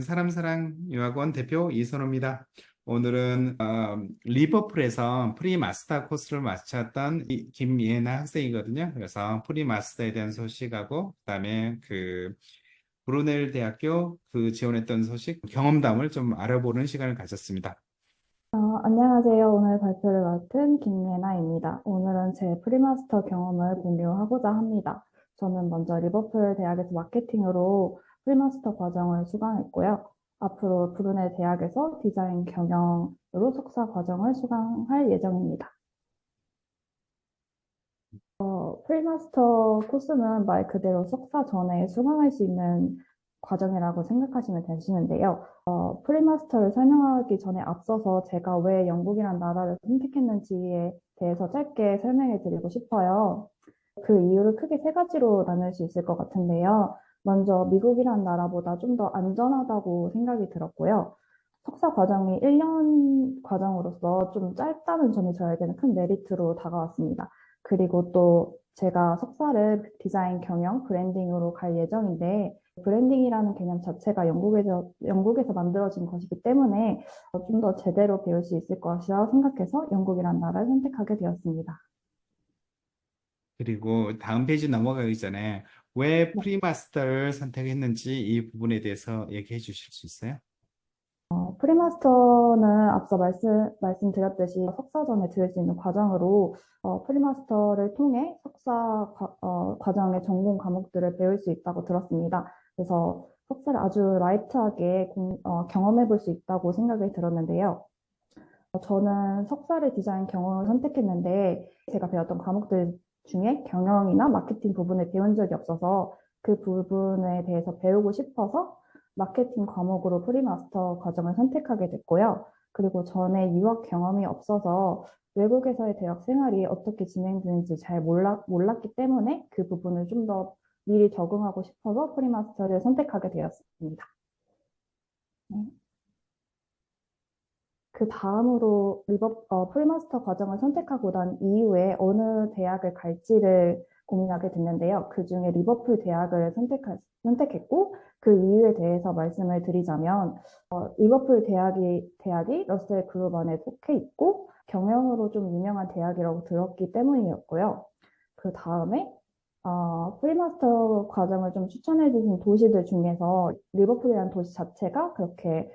사람사랑 유학원 대표 이선호입니다. 오늘은 리버풀에서 프리마스터 코스를 마쳤던 김예나 학생이거든요. 그래서 프리마스터에 대한 소식하고 그다음에 그 브루넬 대학교 그 지원했던 소식, 경험담을 좀 알아보는 시간을 가졌습니다. 안녕하세요. 오늘 발표를 맡은 김예나입니다. 오늘은 제 프리마스터 경험을 공유하고자 합니다. 저는 먼저 리버풀 대학에서 마케팅으로 프리마스터 과정을 수강했고요. 앞으로 브루넬 대학에서 디자인 경영으로 석사 과정을 수강할 예정입니다. 프리마스터 코스는 말 그대로 석사 전에 수강할 수 있는 과정이라고 생각하시면 되시는데요. 프리마스터를 설명하기 전에 앞서서 제가 왜 영국이란 나라를 선택했는지에 대해서 짧게 설명해 드리고 싶어요. 그 이유를 크게 세 가지로 나눌 수 있을 것 같은데요. 먼저 미국이란 나라보다 좀 더 안전하다고 생각이 들었고요. 석사 과정이 1년 과정으로서 좀 짧다는 점이 저에게는 큰 메리트로 다가왔습니다. 그리고 또 제가 석사를 디자인 경영, 브랜딩으로 갈 예정인데, 브랜딩이라는 개념 자체가 영국에서 만들어진 것이기 때문에 좀 더 제대로 배울 수 있을 것이라 생각해서 영국이라는 나라를 선택하게 되었습니다. 그리고 다음 페이지 넘어가기 전에 왜 네. 프리마스터를 선택했는지 이 부분에 대해서 얘기해 주실 수 있어요? 프리마스터는 앞서 말씀드렸듯이 석사 전에 들을 수 있는 과정으로 프리마스터를 통해 과정의 전공 과목들을 배울 수 있다고 들었습니다. 그래서 석사를 아주 라이트하게 경험해 볼 수 있다고 생각이 들었는데요. 저는 석사를 디자인 경영을 선택했는데 제가 배웠던 과목들 중에 경영이나 마케팅 부분을 배운 적이 없어서 그 부분에 대해서 배우고 싶어서 마케팅 과목으로 프리마스터 과정을 선택하게 됐고요. 그리고 전에 유학 경험이 없어서 외국에서의 대학 생활이 어떻게 진행되는지 잘 몰랐기 때문에 그 부분을 좀 더 미리 적응하고 싶어서 프리마스터를 선택하게 되었습니다. 네. 그 다음으로 프리마스터 과정을 선택하고 난 이후에 어느 대학을 갈지를 고민하게 됐는데요. 그 중에 리버풀 대학을 선택했고, 그 이유에 대해서 말씀을 드리자면, 리버풀 대학이 러셀 그룹 안에 속해 있고, 경영으로 좀 유명한 대학이라고 들었기 때문이었고요. 그 다음에, 프리마스터 과정을 좀 추천해 주신 도시들 중에서 리버풀이라는 도시 자체가 그렇게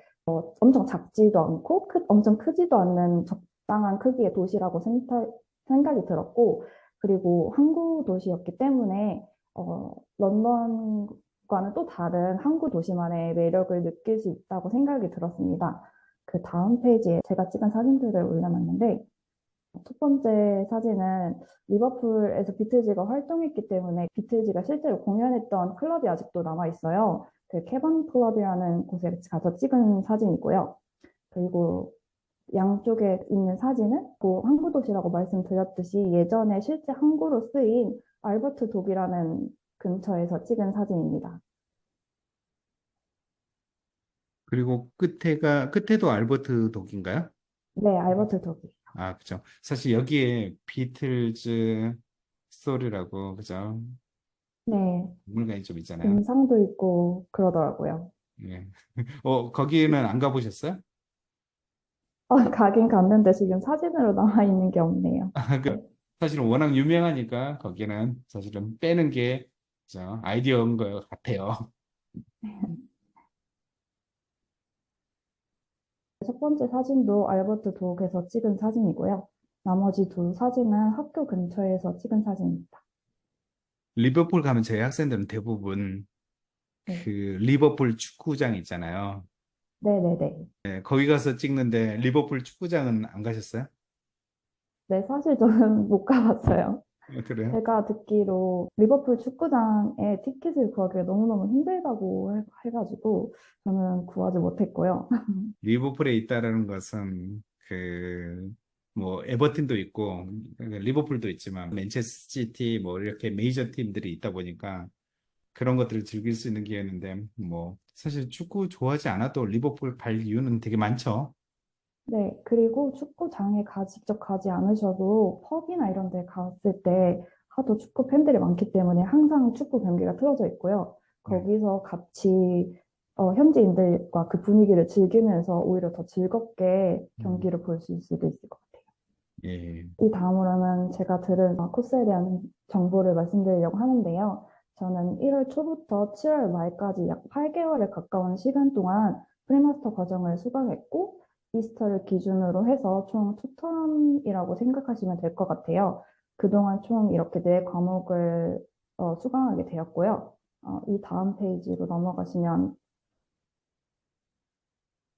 엄청 작지도 않고 엄청 크지도 않는 적당한 크기의 도시라고 생각이 들었고, 그리고 항구 도시였기 때문에 런던과는 또 다른 항구 도시만의 매력을 느낄 수 있다고 생각이 들었습니다. 그 다음 페이지에 제가 찍은 사진들을 올려놨는데, 첫 번째 사진은 리버풀에서 비틀즈가 활동했기 때문에 비틀즈가 실제로 공연했던 클럽이 아직도 남아 있어요. 그 캐번 클럽이라는 곳에 가서 찍은 사진이고요. 그리고 양쪽에 있는 사진은 항구 도시라고 말씀드렸듯이 예전에 실제 항구로 쓰인 알버트 독이라는 근처에서 찍은 사진입니다. 그리고 끝에도 알버트 독인가요? 네, 알버트 독이. 아, 그죠. 사실 여기에 비틀즈 스토리라고, 그죠? 네, 박물관이 좀 있잖아요. 금상도 있고 그러더라고요. 예. 거기는 안 가보셨어요? 가긴 갔는데 지금 사진으로 남아 있는 게 없네요. 아, 사실은 워낙 유명하니까 거기는 사실은 빼는 게, 그죠? 아이디어인 것 같아요. 첫 번째 사진도 알버트 독에서 찍은 사진이고요. 나머지 두 사진은 학교 근처에서 찍은 사진입니다. 리버풀 가면 저희 학생들은 대부분 그 네. 리버풀 축구장 있잖아요. 네네네. 네, 거기 가서 찍는데 리버풀 축구장은 안 가셨어요? 네, 사실 저는 못 가봤어요. 그래요? 제가 듣기로 리버풀 축구장에 티켓을 구하기가 너무너무 힘들다고 해가지고 저는 구하지 못했고요. 리버풀에 있다라는 것은 뭐 에버튼도 있고 그러니까 리버풀도 있지만 맨체스터 시티 뭐 이렇게 메이저 팀들이 있다 보니까 그런 것들을 즐길 수 있는 기회였는데 뭐 사실 축구 좋아하지 않아도 리버풀 갈 이유는 되게 많죠. 네, 그리고 축구장에 직접 가지 않으셔도 펍이나 이런 데 갔을 때 하도 축구 팬들이 많기 때문에 항상 축구 경기가 틀어져 있고요. 네. 거기서 같이 현지인들과 그 분위기를 즐기면서 오히려 더 즐겁게 음, 경기를 볼 수 있을 수도 있을 것 같아요. 예, 이 다음으로는 제가 들은 코스에 대한 정보를 말씀드리려고 하는데요. 저는 1월 초부터 7월 말까지 약 8개월에 가까운 시간 동안 프리마스터 과정을 수강했고, 이스터를 기준으로 해서 총 2텀이라고 생각하시면 될 것 같아요. 그동안 총 이렇게 4과목을 수강하게 되었고요. 이 다음 페이지로 넘어가시면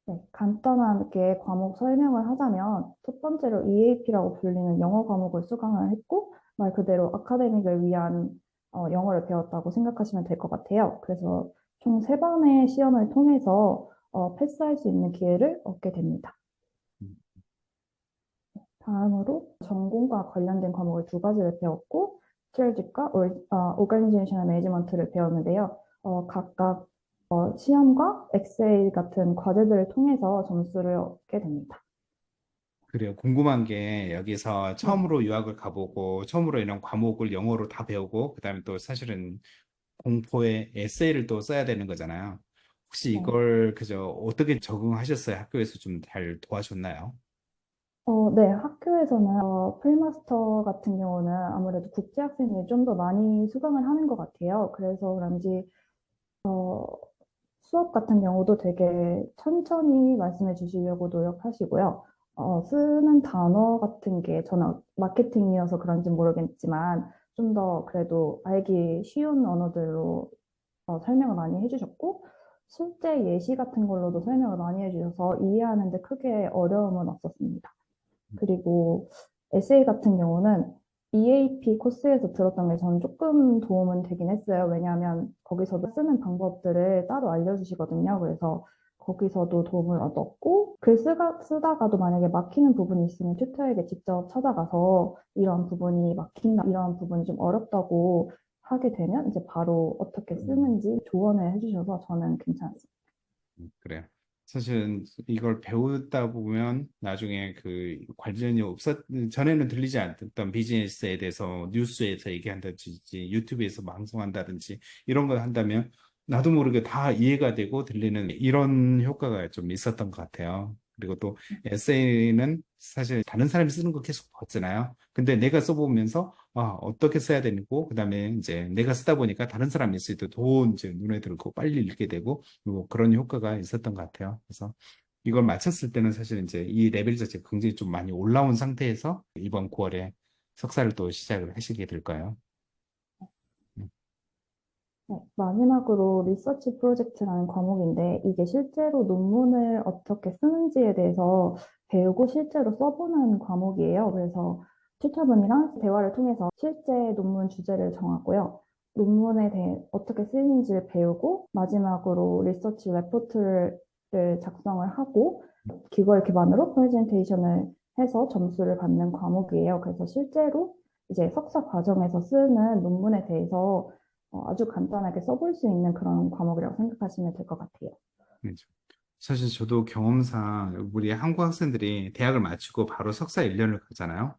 네, 간단하게 과목 설명을 하자면 첫 번째로 EAP라고 불리는 영어 과목을 수강을 했고 말 그대로 아카데믹을 위한 영어를 배웠다고 생각하시면 될 것 같아요. 그래서 총 세번의 시험을 통해서 패스할 수 있는 기회를 얻게 됩니다. 음, 다음으로 전공과 관련된 과목을 2가지를 배웠고 스트래티과 오가니제이셔널 매니지먼트를 배웠는데요. 각각 시험과 엑셀 같은 과제들을 통해서 점수를 얻게 됩니다. 그래요. 궁금한 게 여기서 네, 처음으로 유학을 가보고 처음으로 이런 과목을 영어로 다 배우고 그다음에 또 사실은 공포의 에세이를 또 써야 되는 거잖아요. 혹시 네. 이걸 그저 어떻게 적응하셨어요? 학교에서 좀 잘 도와줬나요? 네, 학교에서는 프리마스터 같은 경우는 아무래도 국제 학생들이 좀 더 많이 수강을 하는 것 같아요. 그래서 그런지 수업 같은 경우도 되게 천천히 말씀해 주시려고 노력하시고요. 쓰는 단어 같은 게 저는 마케팅이어서 그런지 모르겠지만 좀 더 그래도 알기 쉬운 언어들로 설명을 많이 해주셨고 실제 예시 같은 걸로도 설명을 많이 해주셔서 이해하는 데 크게 어려움은 없었습니다. 그리고 에세이 같은 경우는 EAP 코스에서 들었던 게 저는 조금 도움은 되긴 했어요. 왜냐하면 거기서도 쓰는 방법들을 따로 알려주시거든요. 그래서 거기서도 도움을 얻었고, 쓰다가도 만약에 막히는 부분이 있으면 튜터에게 직접 찾아가서 이런 부분이 막힌다, 이런 부분이 좀 어렵다고 하게 되면 이제 바로 어떻게 음. 쓰는지 조언을 해주셔서 저는 괜찮았어요. 그래요. 사실은 이걸 배우다 보면 나중에 그 관련이 전에는 들리지 않던 비즈니스에 대해서 뉴스에서 얘기한다든지 유튜브에서 방송한다든지 이런 걸 한다면 나도 모르게 다 이해가 되고 들리는 이런 효과가 좀 있었던 것 같아요. 그리고 또 에세이는 사실 다른 사람이 쓰는 거 계속 봤잖아요. 근데 내가 써보면서 어떻게 써야 되고 그다음에 이제 내가 쓰다 보니까 다른 사람이 있을 때 더 이제 눈에 들고 빨리 읽게 되고 뭐 그런 효과가 있었던 것 같아요. 그래서 이걸 마쳤을 때는 사실 이제 이 레벨 자체가 굉장히 좀 많이 올라온 상태에서 이번 9월에 석사를 또 시작을 하시게 될까요? 음, 네, 마지막으로 리서치 프로젝트라는 과목인데 이게 실제로 논문을 어떻게 쓰는지에 대해서 배우고 실제로 써보는 과목이에요. 그래서 튜터분이랑 대화를 통해서 실제 논문 주제를 정하고요. 논문에 대해 어떻게 쓰는지를 배우고 마지막으로 리서치 레포트를 작성을 하고 그걸 기반으로 프레젠테이션을 해서 점수를 받는 과목이에요. 그래서 실제로 이제 석사 과정에서 쓰는 논문에 대해서 아주 간단하게 써볼 수 있는 그런 과목이라고 생각하시면 될 것 같아요. 그렇죠. 사실 저도 경험상 우리 한국 학생들이 대학을 마치고 바로 석사 1년을 가잖아요.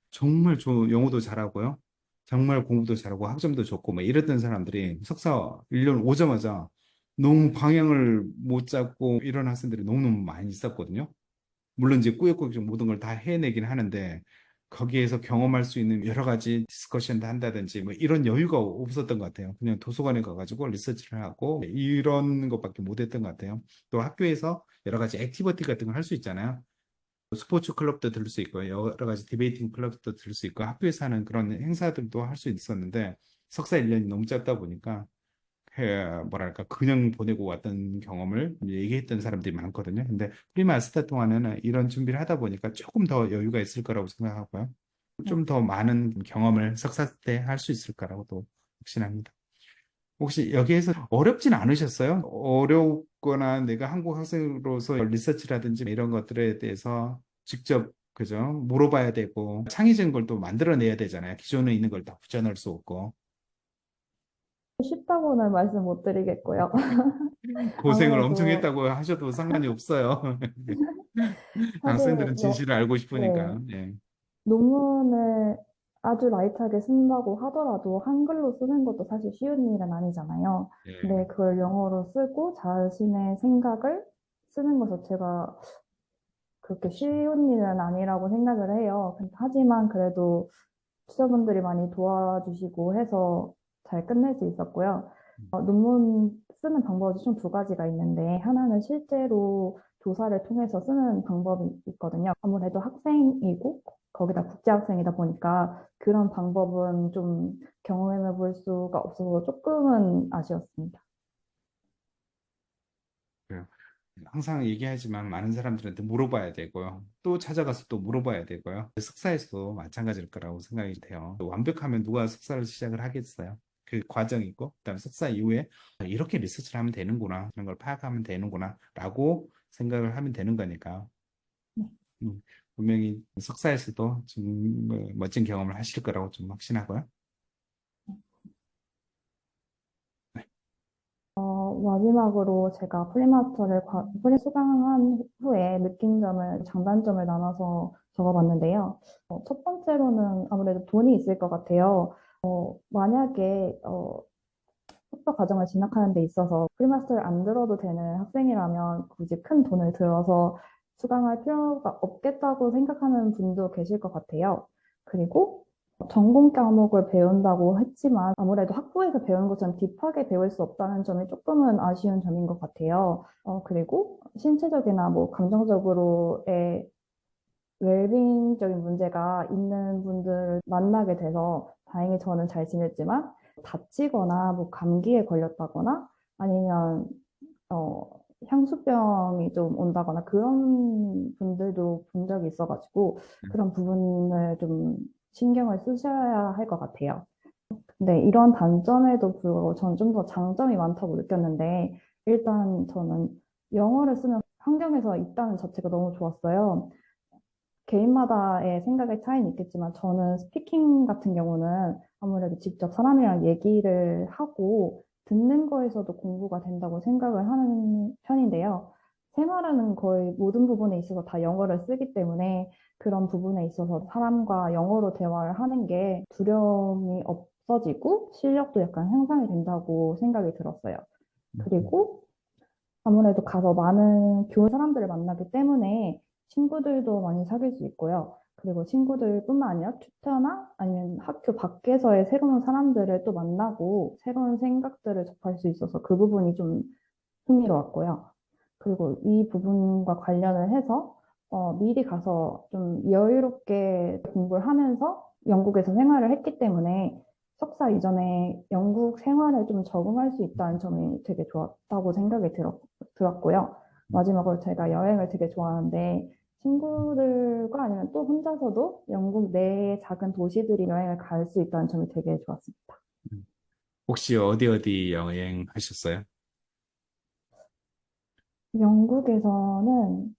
정말 영어도 잘하고요. 정말 공부도 잘하고 학점도 좋고 뭐 이랬던 사람들이 석사 1년 오자마자 너무 방향을 못 잡고 이런 학생들이 너무너무 많이 있었거든요. 물론 이제 꾸역꾸역 모든 걸 다 해내긴 하는데 거기에서 경험할 수 있는 여러 가지 디스커션도 한다든지 뭐 이런 여유가 없었던 것 같아요. 그냥 도서관에 가가지고 리서치를 하고 이런 것밖에 못했던 것 같아요. 또 학교에서 여러 가지 액티비티 같은 걸 할 수 있잖아요. 스포츠 클럽도 들을 수 있고 여러 가지 디베이팅 클럽도 들을 수 있고 학교에서 하는 그런 행사들도 할 수 있었는데 석사 1년이 너무 짧다 보니까 뭐랄까 그냥 보내고 왔던 경험을 얘기했던 사람들이 많거든요. 근데 프리마스터 동안에는 이런 준비를 하다 보니까 조금 더 여유가 있을 거라고 생각하고요. 네. 좀 더 많은 경험을 석사 때 할 수 있을 거라고 또 확신합니다. 혹시 여기에서 어렵진 않으셨어요? 어렵거나 내가 한국 학생으로서 리서치라든지 이런 것들에 대해서 직접 그죠? 물어봐야 되고 창의적인 걸 또 만들어내야 되잖아요. 기존에 있는 걸 다 붙여넣을 수 없고. 쉽다고는 말씀 못 드리겠고요. 고생을 엄청 아무래도 했다고 하셔도 상관이 없어요. 사실 학생들은 진실을 알고 네, 싶으니까. 예. 논문을 아주 라이트하게 쓴다고 하더라도 한글로 쓰는 것도 사실 쉬운 일은 아니잖아요. 예. 근데 그걸 영어로 쓰고 자신의 생각을 쓰는 것 자체가 그렇게 쉬운 일은 아니라고 생각을 해요. 하지만 그래도 투자분들이 많이 도와주시고 해서 잘 끝낼 수 있었고요. 논문 쓰는 방법이 총 두 가지가 있는데, 하나는 실제로 조사를 통해서 쓰는 방법이 있거든요. 아무래도 학생이고, 거기다 국제학생이다 보니까 그런 방법은 좀 경험해 볼 수가 없어서 조금은 아쉬웠습니다. 그래요. 항상 얘기하지만 많은 사람들한테 물어봐야 되고요. 또 찾아가서 또 물어봐야 되고요. 석사에서도 마찬가지일 거라고 생각이 돼요. 완벽하면 누가 석사를 시작을 하겠어요? 그 과정이 있고, 그다음에 석사 이후에 이렇게 리서치를 하면 되는구나, 그런 걸 파악하면 되는구나, 라고 생각을 하면 되는 거니까. 네. 분명히 석사에서도 좀 멋진 경험을 하실 거라고 좀 확신하고요. 네. 마지막으로 제가 프리마스터를 프리 수강한 후에 느낀 점을 장단점을 나눠서 적어봤는데요. 첫 번째로는 아무래도 돈이 있을 것 같아요. 만약에 석사 과정을 진학하는 데 있어서 프리마스터를 안 들어도 되는 학생이라면 굳이 큰 돈을 들어서 수강할 필요가 없겠다고 생각하는 분도 계실 것 같아요. 그리고 전공 과목을 배운다고 했지만 아무래도 학부에서 배우는 것처럼 딥하게 배울 수 없다는 점이 조금은 아쉬운 점인 것 같아요. 그리고 신체적이나 뭐 감정적으로의 웰빙적인 문제가 있는 분들을 만나게 돼서 다행히 저는 잘 지냈지만 다치거나 뭐 감기에 걸렸다거나 아니면 어, 향수병이 좀 온다거나 그런 분들도 본 적이 있어가지고 그런 부분을 좀 신경을 쓰셔야 할 것 같아요. 근데 이런 단점에도 불구하고 저는 좀 더 장점이 많다고 느꼈는데 일단 저는 영어를 쓰는 환경에서 있다는 자체가 너무 좋았어요. 개인마다의 생각의 차이는 있겠지만 저는 스피킹 같은 경우는 아무래도 직접 사람이랑 얘기를 하고 듣는 거에서도 공부가 된다고 생각을 하는 편인데요. 생활하는 거의 모든 부분에 있어서 다 영어를 쓰기 때문에 그런 부분에 있어서 사람과 영어로 대화를 하는 게 두려움이 없어지고 실력도 약간 향상이 된다고 생각이 들었어요. 그리고 아무래도 가서 많은 좋은 사람들을 만나기 때문에 친구들도 많이 사귈 수 있고요. 그리고 친구들뿐만 아니라 튜터나 아니면 학교 밖에서의 새로운 사람들을 또 만나고 새로운 생각들을 접할 수 있어서 그 부분이 좀 흥미로웠고요. 그리고 이 부분과 관련을 해서 미리 가서 좀 여유롭게 공부를 하면서 영국에서 생활을 했기 때문에 석사 이전에 영국 생활에 좀 적응할 수 있다는 점이 되게 좋았다고 생각이 들었고요. 마지막으로 제가 여행을 되게 좋아하는데 친구들과 아니면 또 혼자서도 영국 내의 작은 도시들이 여행을 갈 수 있다는 점이 되게 좋았습니다. 혹시 어디 여행하셨어요? 영국에서는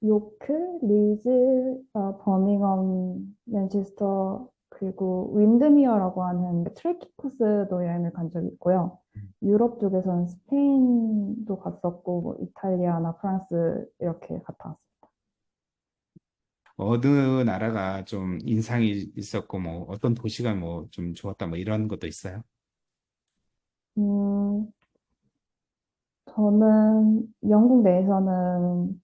요크, 리즈, 버밍엄, 맨체스터, 그리고 윈드미어라고 하는 트레킹 코스도 여행을 간 적이 있고요. 유럽 쪽에서는 스페인도 갔었고, 뭐 이탈리아나 프랑스 이렇게 갔다 왔습니다. 어느 나라가 좀 인상이 있었고, 뭐, 어떤 도시가 뭐 좀 좋았다, 뭐 이런 것도 있어요? 음, 저는 영국 내에서는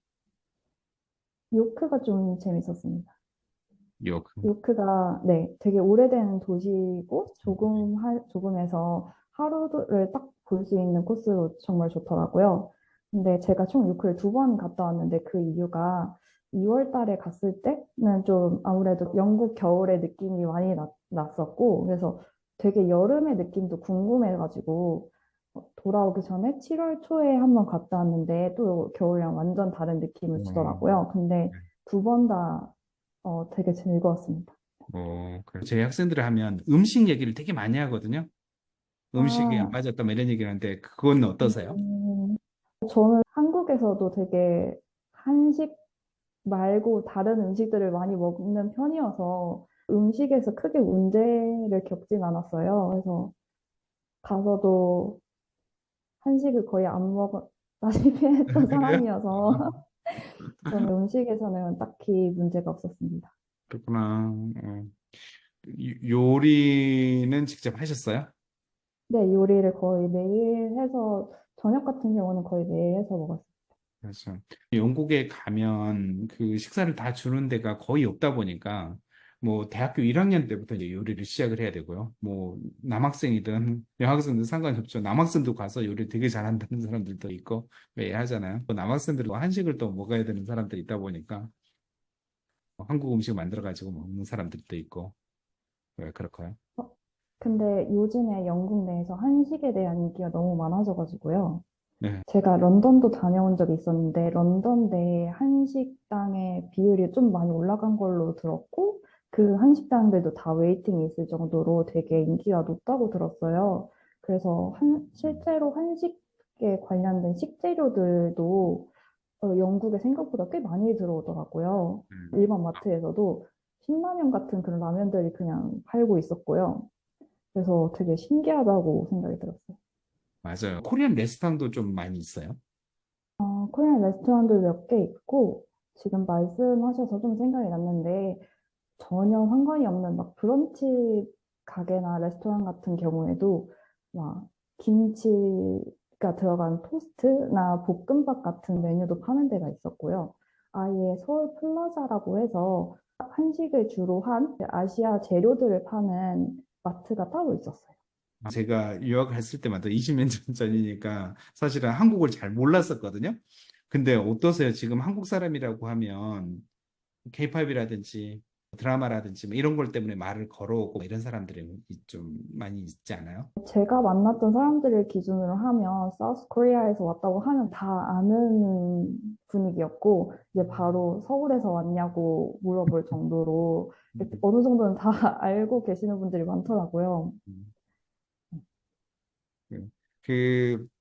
요크가 좀 재밌었습니다. 요, 요크가 네, 되게 오래된 도시고 조금해서 하루를 딱 볼 수 있는 코스로 정말 좋더라고요. 근데 제가 총 요크를 두 번 갔다 왔는데 그 이유가 2월 달에 갔을 때는 좀 아무래도 영국 겨울의 느낌이 많이 났었고 그래서 되게 여름의 느낌도 궁금해가지고 돌아오기 전에 7월 초에 한번 갔다 왔는데 또 겨울이랑 완전 다른 느낌을 주더라고요. 근데 두 번 다 되게 즐거웠습니다. 저희 학생들을 하면 음식 얘기를 되게 많이 하거든요. 음식에 안 아, 빠졌다, 뭐 이런 얘기를 하는데, 그건 어떠세요? 음, 저는 한국에서도 되게 한식 말고 다른 음식들을 많이 먹는 편이어서 음식에서 크게 문제를 겪진 않았어요. 그래서 가서도 한식을 거의 안 먹었다시피 했던 그래요? 사람이어서 저는 음식에서는 딱히 문제가 없었습니다. 그렇구나. 요리는 직접 하셨어요? 네, 요리를 거의 매일 해서, 저녁 같은 경우는 거의 매일 해서 먹었어요. 그렇죠. 영국에 가면 그 식사를 다 주는 데가 거의 없다 보니까 뭐 대학교 1학년 때부터 이제 요리를 시작을 해야 되고요. 뭐 남학생이든 여학생든 상관이 없죠. 남학생도 가서 요리 되게 잘한다는 사람들도 있고 왜 하잖아요. 또 남학생들도 한식을 또 먹어야 되는 사람들이 있다 보니까 한국 음식 만들어 가지고 먹는 사람들도 있고 왜 그럴까요? 어, 근데 요즘에 영국 내에서 한식에 대한 인기가 너무 많아져가지고요. 네. 제가 런던도 다녀온 적이 있었는데, 런던 내 한식당의 비율이 좀 많이 올라간 걸로 들었고, 그 한식당들도 다 웨이팅이 있을 정도로 되게 인기가 높다고 들었어요. 그래서 실제로 한식에 관련된 식재료들도 영국에 생각보다 꽤 많이 들어오더라고요. 음, 일반 마트에서도 신라면 같은 그런 라면들이 그냥 팔고 있었고요. 그래서 되게 신기하다고 생각이 들었어요. 맞아요. 코리안 레스토랑도 좀 많이 있어요. 코리안 레스토랑도 몇 개 있고, 지금 말씀하셔서 좀 생각이 났는데, 전혀 상관이 없는 막 브런치 가게나 레스토랑 같은 경우에도 막 김치가 들어간 토스트나 볶음밥 같은 메뉴도 파는 데가 있었고요. 아예 서울 플라자라고 해서 한식을 주로 한 아시아 재료들을 파는 마트가 따로 있었어요. 제가 유학했을 때마다 20년 전 전이니까 사실은 한국을 잘 몰랐었거든요. 근데 어떠세요? 지금 한국 사람이라고 하면 케이팝이라든지 드라마라든지 뭐 이런 걸 때문에 말을 걸어오고 뭐 이런 사람들이 좀 많이 있지 않아요? 제가 만났던 사람들을 기준으로 하면 사우스 코리아에서 왔다고 하면 다 아는 분위기였고 이제 바로 서울에서 왔냐고 물어볼 정도로 이렇게 음, 어느 정도는 다 알고 계시는 분들이 많더라고요. 음.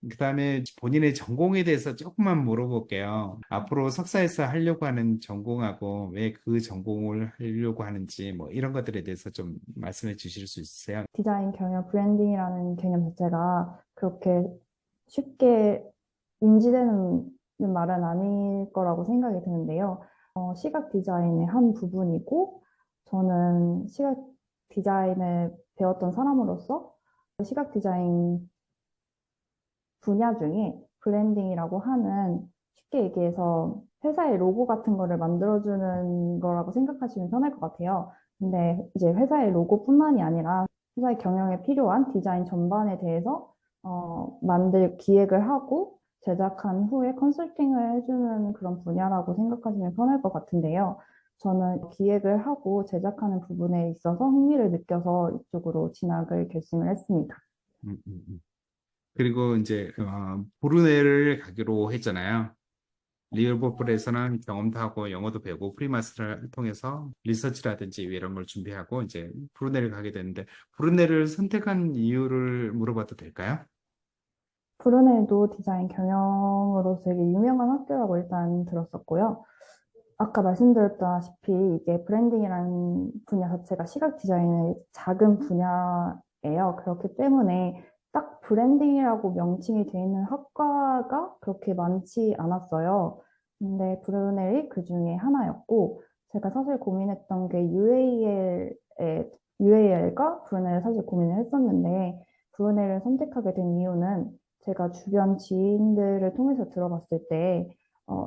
그다음에 본인의 전공에 대해서 조금만 물어볼게요. 앞으로 석사에서 하려고 하는 전공하고 왜 그 전공을 하려고 하는지 뭐 이런 것들에 대해서 좀 말씀해 주실 수 있으세요? 디자인 경영 브랜딩이라는 개념 자체가 그렇게 쉽게 인지되는 말은 아닐 거라고 생각이 드는데요. 시각 디자인의 한 부분이고, 저는 시각 디자인을 배웠던 사람으로서 시각 디자인 분야 중에 브랜딩이라고 하는 쉽게 얘기해서 회사의 로고 같은 거를 만들어주는 거라고 생각하시면 편할 것 같아요. 근데 이제 회사의 로고뿐만이 아니라 회사의 경영에 필요한 디자인 전반에 대해서 만들 기획을 하고 제작한 후에 컨설팅을 해주는 그런 분야라고 생각하시면 편할 것 같은데요. 저는 기획을 하고 제작하는 부분에 있어서 흥미를 느껴서 이쪽으로 진학을 결심을 했습니다. 음, 그리고 이제 브루네를 가기로 했잖아요. 리얼버풀에서는 경험도 하고 영어도 배우고 프리마스터를 통해서 리서치라든지 이런 걸 준비하고 이제 브루네를 가게 되는데 브루네를 선택한 이유를 물어봐도 될까요? 브루네이도 디자인 경영으로 되게 유명한 학교라고 일단 들었었고요. 아까 말씀드렸다시피 이게 브랜딩이라는 분야 자체가 시각 디자인의 작은 분야예요. 그렇기 때문에 딱 브랜딩이라고 명칭이 되어 있는 학과가 그렇게 많지 않았어요. 근데 브루넬이 그 중에 하나였고, 제가 사실 고민했던 게 UAL과 브루넬을 사실 고민을 했었는데, 브루넬을 선택하게 된 이유는 제가 주변 지인들을 통해서 들어봤을 때,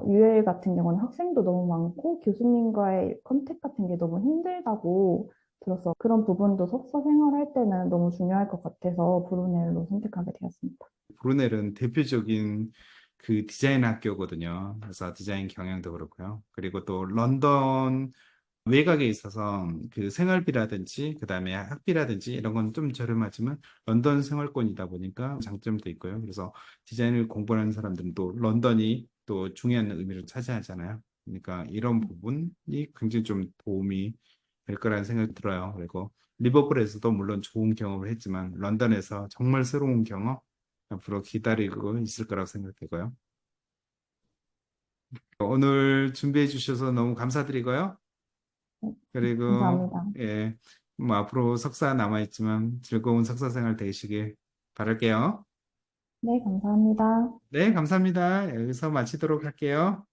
UL 같은 경우는 학생도 너무 많고 교수님과의 컨택 같은 게 너무 힘들다고 들었어. 그런 부분도 석사 생활할 때는 너무 중요할 것 같아서 브루넬로 선택하게 되었습니다. 브루넬은 대표적인 그 디자인 학교거든요. 그래서 디자인 경영도 그렇고요. 그리고 또 런던 외곽에 있어서 그 생활비라든지 그다음에 학비라든지 이런 건 좀 저렴하지만 런던 생활권이다 보니까 장점도 있고요. 그래서 디자인을 공부하는 사람들은 또 런던이 또 중요한 의미를 차지하잖아요. 그러니까 이런 부분이 굉장히 좀 도움이 될 거라는 생각이 들어요. 그리고 리버풀에서도 물론 좋은 경험을 했지만 런던에서 정말 새로운 경험 앞으로 기다리고 있을 거라고 생각되고요. 오늘 준비해 주셔서 너무 감사드리고요. 네, 그리고 감사합니다. 예, 뭐 앞으로 석사 남아있지만 즐거운 석사 생활 되시길 바랄게요. 네, 감사합니다. 네, 감사합니다. 여기서 마치도록 할게요.